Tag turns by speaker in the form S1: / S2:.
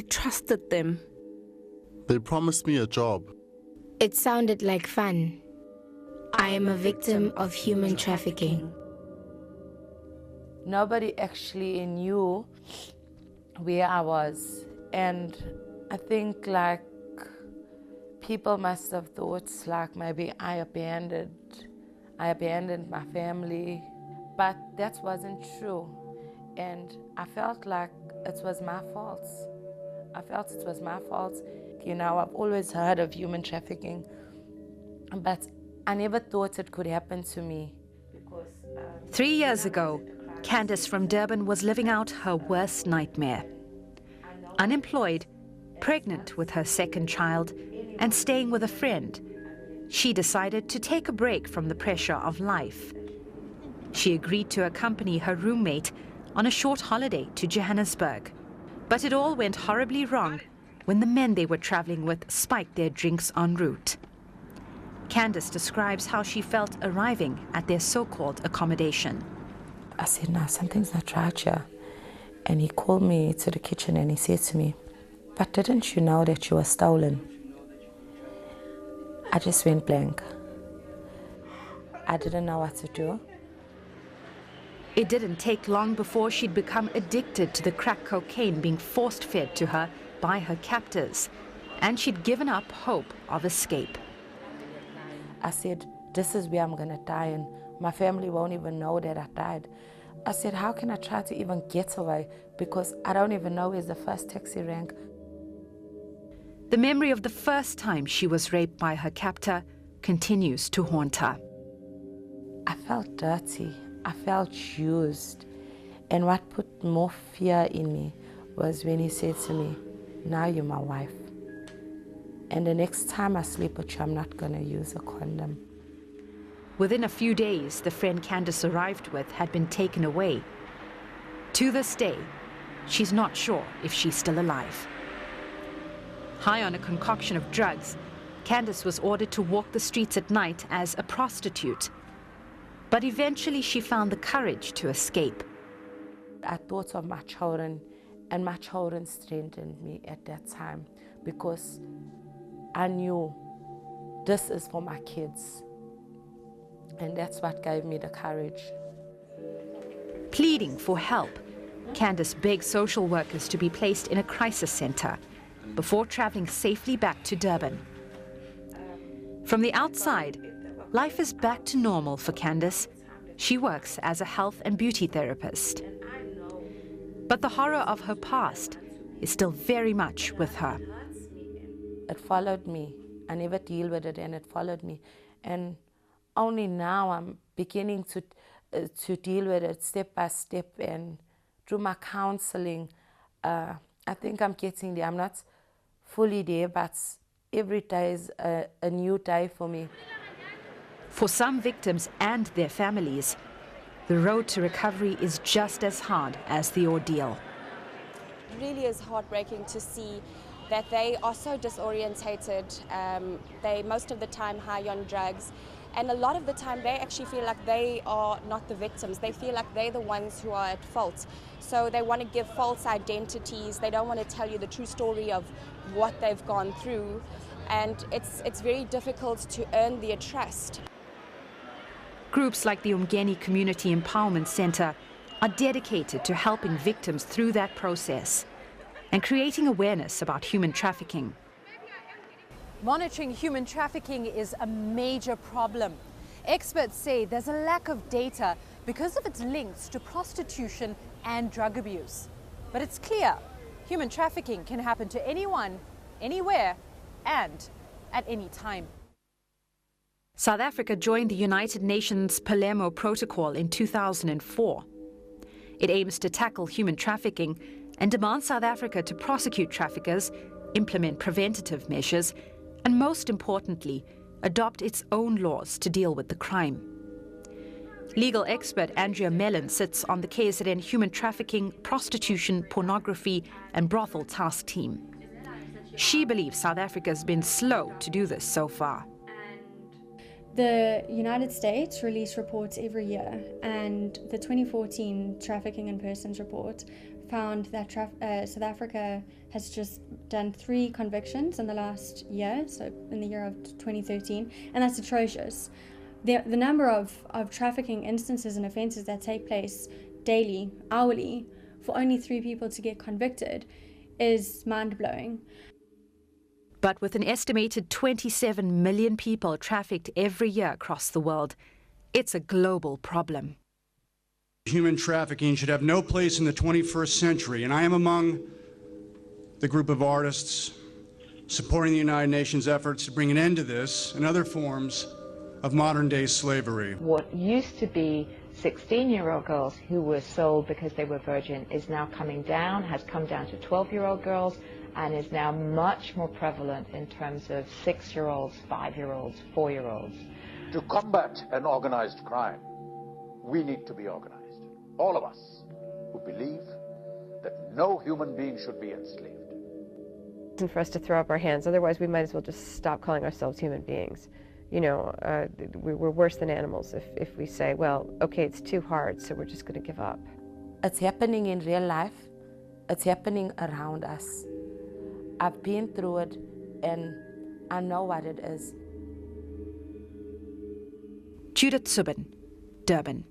S1: trusted them.
S2: They promised me a job.
S3: It sounded like fun. I am a victim of human trafficking.
S4: Nobody actually knew where I was, and I think like people must have thought like maybe I abandoned my family, but that wasn't true, and I felt like it was my fault. You know, I've always heard of human trafficking, but I never thought it could happen to me.
S5: 3 years ago, Candice from Durban was living out her worst nightmare. Unemployed, pregnant with her second child, and staying with a friend, she decided to take a break from the pressure of life. She agreed to accompany her roommate on a short holiday to Johannesburg. But it all went horribly wrong when the men they were traveling with spiked their drinks en route. Candice describes how she felt arriving at their so-called accommodation.
S4: I said, no, something's not right here. And he called me to the kitchen and he said to me, but didn't you know that you were stolen? I just went blank. I didn't know what to do.
S5: It didn't take long before she'd become addicted to the crack cocaine being force-fed to her by her captors, and she'd given up hope of escape.
S4: I said, this is where I'm gonna die, and my family won't even know that I died. I said, how can I try to even get away? Because I don't even know where's the first taxi rank.
S5: The memory of the first time she was raped by her captor continues to haunt her.
S4: I felt dirty. I felt used. And what put more fear in me was when he said to me, now you're my wife. And the next time I sleep with you, I'm not going to use a condom.
S5: Within a few days, the friend Candice arrived with had been taken away. To this day, she's not sure if she's still alive. High on a concoction of drugs, Candice was ordered to walk the streets at night as a prostitute. But eventually she found the courage to escape.
S4: I thought of my children, and my children strengthened me at that time because I knew this is for my kids. And that's what gave me the courage.
S5: Pleading for help, Candice begged social workers to be placed in a crisis center before traveling safely back to Durban. From the outside, life is back to normal for Candice. She works as a health and beauty therapist. But the horror of her past is still very much with her.
S4: It followed me. I never deal with it, and it followed me. And only now I'm beginning to deal with it step by step, and through my counseling, I think I'm getting there. I'm not fully there, but every day is a new day for me.
S5: For some victims and their families, the road to recovery is just as hard as the ordeal.
S6: It really is heartbreaking to see that they are so disorientated. They most of the time high on drugs, and a lot of the time they actually feel like they are not the victims. They feel like they're the ones who are at fault. So they want to give false identities. They don't want to tell you the true story of what they've gone through, and it's very difficult to earn their trust.
S5: Groups like the Umgeni Community Empowerment Center are dedicated to helping victims through that process and creating awareness about human trafficking.
S7: Monitoring human trafficking is a major problem. Experts say there's a lack of data because of its links to prostitution and drug abuse. But it's clear, human trafficking can happen to anyone, anywhere, and at any time.
S5: South Africa joined the United Nations Palermo Protocol in 2004. It aims to tackle human trafficking and demands South Africa to prosecute traffickers, implement preventative measures, and most importantly, adopt its own laws to deal with the crime. Legal expert Andrea Mellon sits on the KZN Human Trafficking, Prostitution, Pornography and Brothel Task Team. She believes South Africa has been slow to do this so far.
S1: The United States release reports every year, and the 2014 Trafficking in Persons report found that South Africa has just done 3 convictions in the last year, so in the year of 2013, and that's atrocious. The number of trafficking instances and offences that take place daily, hourly, for only 3 people to get convicted is mind-blowing.
S5: But with an estimated 27 million people trafficked every year across the world, it's a global problem.
S8: Human trafficking should have no place in the 21st century, and I am among the group of artists supporting the United Nations efforts to bring an end to this and other forms of modern-day slavery.
S9: What used to be 16-year-old girls who were sold because they were virgin is now coming down, has come down to 12-year-old girls, and is now much more prevalent in terms of 6-year-olds, 5-year-olds, 4-year-olds.
S10: To combat an organized crime, we need to be organized. All of us who believe that no human being should be enslaved.
S11: And for us to throw up our hands, otherwise we might as well just stop calling ourselves human beings. You know, we're worse than animals if we say, well, okay, it's too hard, so we're just going to give up.
S4: It's happening in real life. It's happening around us. I've been through it, and I know what it is.
S5: Judith Subban, Durban.